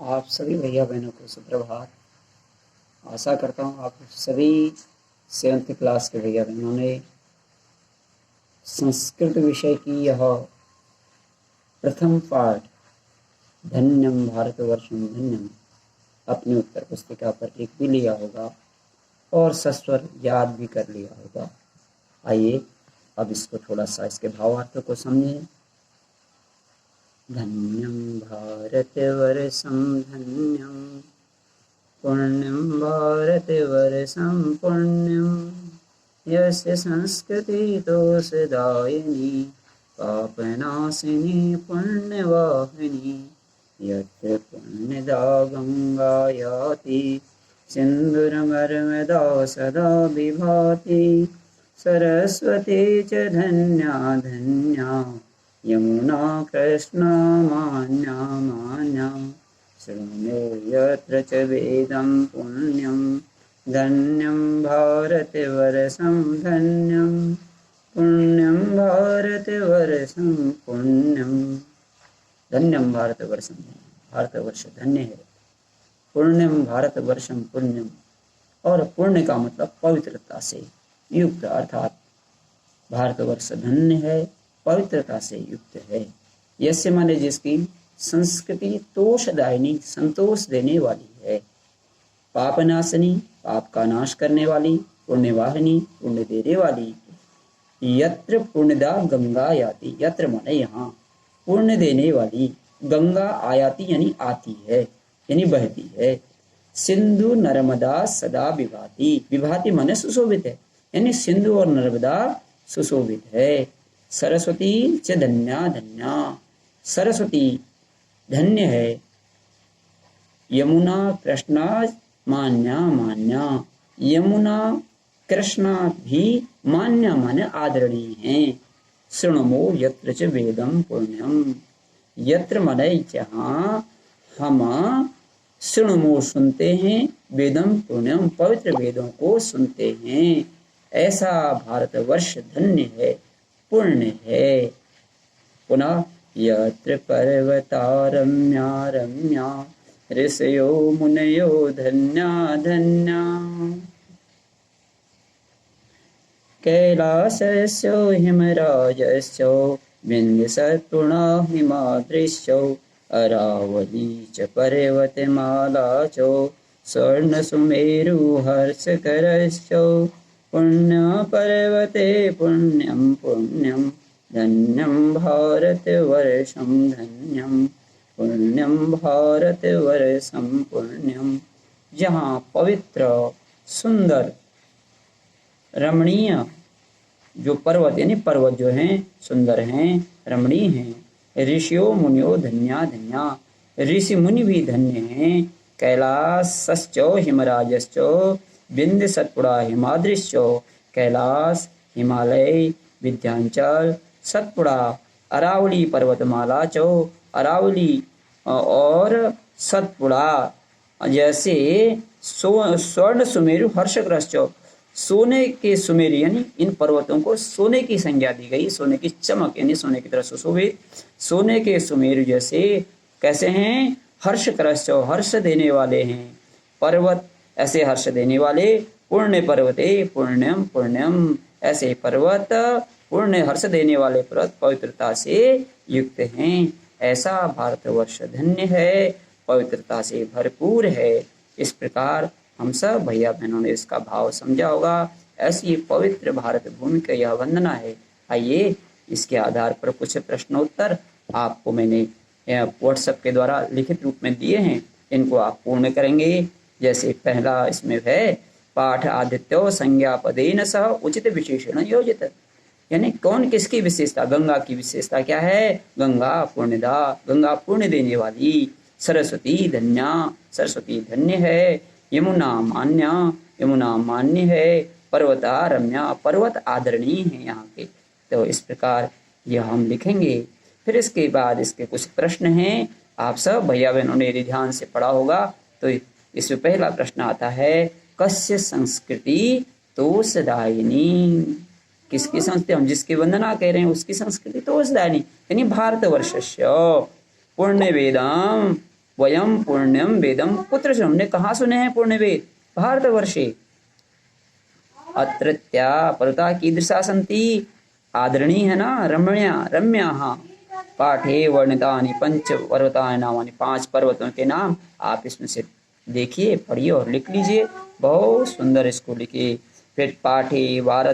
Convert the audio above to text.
आप सभी भैया बहनों को सुप्रभात। आशा करता हूँ आप सभी 7th क्लास के भैया बहनों ने संस्कृत विषय की यह प्रथम पाठ धन्यम भारतवर्षम धन्यम अपनी उत्तर पुस्तिका पर लिख भी लिया होगा और सस्वर याद भी कर लिया होगा। आइए अब इसको थोड़ा सा इसके भावार्थ को समझें। धन्यम भारतवर्षम धन्यम पुण्यं भारतवर्षं पुण्यं यस्य संस्कृतितोषदायिनी पापनाशिनी पुण्यवाहिनी यत्र पुण्यदा गंगा याति सिन्धुर्नर्मदा सदा विभाति सरस्वती च धन्या धन्या यमुना कृष्णा मान्या मान्या शृणु यत्र च वेदं पुण्यं धन्यं भारतवर्षं धन्यं पुण्यं भारतवर्षं पुण्यं। धन्यम भारतवर्षम, भारतवर्ष धन्य है। पुण्यम भारतवर्षम पुण्यम, और पुण्य का मतलब पवित्रता से युक्त, अर्थात भारतवर्ष धन्य है, पवित्रता से युक्त है। यस्य माने जिसकी संस्कृति तोषदायिनी संतोष देने वाली है, पापनाशनी पाप का नाश करने वाली, पुण्यवाहिनी पुण्य देने वाली। यत्र पुण्यदा गंगा याति, यत्र माने यहाँ, पुण्य देने वाली गंगा आयाति यानी आती है, यानी बहती है। सिंधु नर्मदा सदा विभाति, विभाति माने सुशोभित है, यानी सिंधु और नर्मदा सुशोभित है। सरस्वती च धन्या धन्या, सरस्वती धन्य है। यमुना कृष्णा मान्या मान्या, यमुना कृष्णा भी मान्या माने आदरणीय हैं। शृणुमो यत्र च वेदम पुण्यम, यत्र माने जहाँ, हम शृणुमो सुनते हैं, वेदम पुण्यम पवित्र वेदों को सुनते हैं, ऐसा भारतवर्ष धन्य है, पुण्य है। पुनः यत्र पर्वता रम्या रम्या ऋषयो मुनयो धन्या धन्या कैलासस्यो हिमराजस्यो विन्ध्यसत्पुर्णा हिमाद्रिश्यो अरावली च पर्वतमाला चो स्वर्णसुमेरु हर्षकरश्चो पुण्यपर्वते पुण्यं पुण्यं धन्यं भारतवर्षं धन्यं पुण्यं भारतवर्षं पुण्यं। जहाँ पवित्र सुंदर रमणीय जो पर्वत, यानी पर्वत जो हैं सुंदर हैं, रमणीय हैं। ऋषियों मुनियो धन्या धन्या, ऋषि मुनि भी धन्य हैं। कैलासश्चो हिमराजश्चो विंध्य सत्पुड़ा हिमाद्रिश्चो, कैलास हिमालय विंध्याचल सतपुड़ा अरावली पर्वतमाला चो, अरावली और सतपुड़ा जैसे स्वर्ण सुमेरु हर्षग्रस्त चो, सोने के सुमेरु यानी इन पर्वतों को सोने की संज्ञा दी गई, सोने की चमक यानी सोने की तरह सुशोभित, सोने के सुमेरु जैसे कैसे हैं, हर्षग्रस्त चो हर्ष देने वाले हैं, पर्वत ऐसे हर्ष देने वाले। पुण्य पर्वते पुण्यम पुण्यम, ऐसे पर्वत पुण्य हर्ष देने वाले पर्वत पवित्रता से युक्त हैं, ऐसा भारतवर्ष धन्य है, पवित्रता से भरपूर है। इस प्रकार हम सब भैया बहनों ने इसका भाव समझा होगा। ऐसी पवित्र भारत भूमि का यह वंदना है। आइए इसके आधार पर कुछ प्रश्नोत्तर आपको मैंने व्हाट्सएप के द्वारा लिखित रूप में दिए हैं, इनको आप पूर्ण करेंगे। जैसे पहला इसमें है, पाठ आदित्यो संज्ञा पदेन सह उचित विशेषण योजित, यानी कौन किसकी विशेषता, गंगा की विशेषता क्या है, गंगा पुण्यदा, गंगा पुण्य देने वाली। सरस्वती धन्या, सरस्वती धन्य है। यमुना मान्या, यमुना मान्य है। पर्वता रम्या, पर्वत आदरणीय है यहाँ के। तो इस प्रकार यह हम लिखेंगे। फिर इसके बाद इसके कुछ प्रश्न हैं, आप सब भैया बहनों ने यदि ध्यान से पढ़ा होगा तो इसमें पहला प्रश्न आता है, कस्य संस्कृति तोषदायिनी, किसकी संस्कृति, हम जिसकी वंदना कह रहे हैं उसकी संस्कृति तोषदायिनी, यानी भारतवर्षस्य पुण्य वेदम वयम पुण्यम वेदम कुत्र से, हमने कहाँ सुने हैं पुण्य वेद? भारतवर्षे। अत्रत्या पर्वता कीदृशा सन्ति, आदरणीय है ना, रम्या रम्या। हाँ, पाठे वर्णितानि पंच पर्वतानि नामानि, 5 पर्वतों के नाम आप इसमें से देखिए, पढ़िए और लिख लीजिए। बहुत सुंदर इसको लिखिए। फिर पाठे वार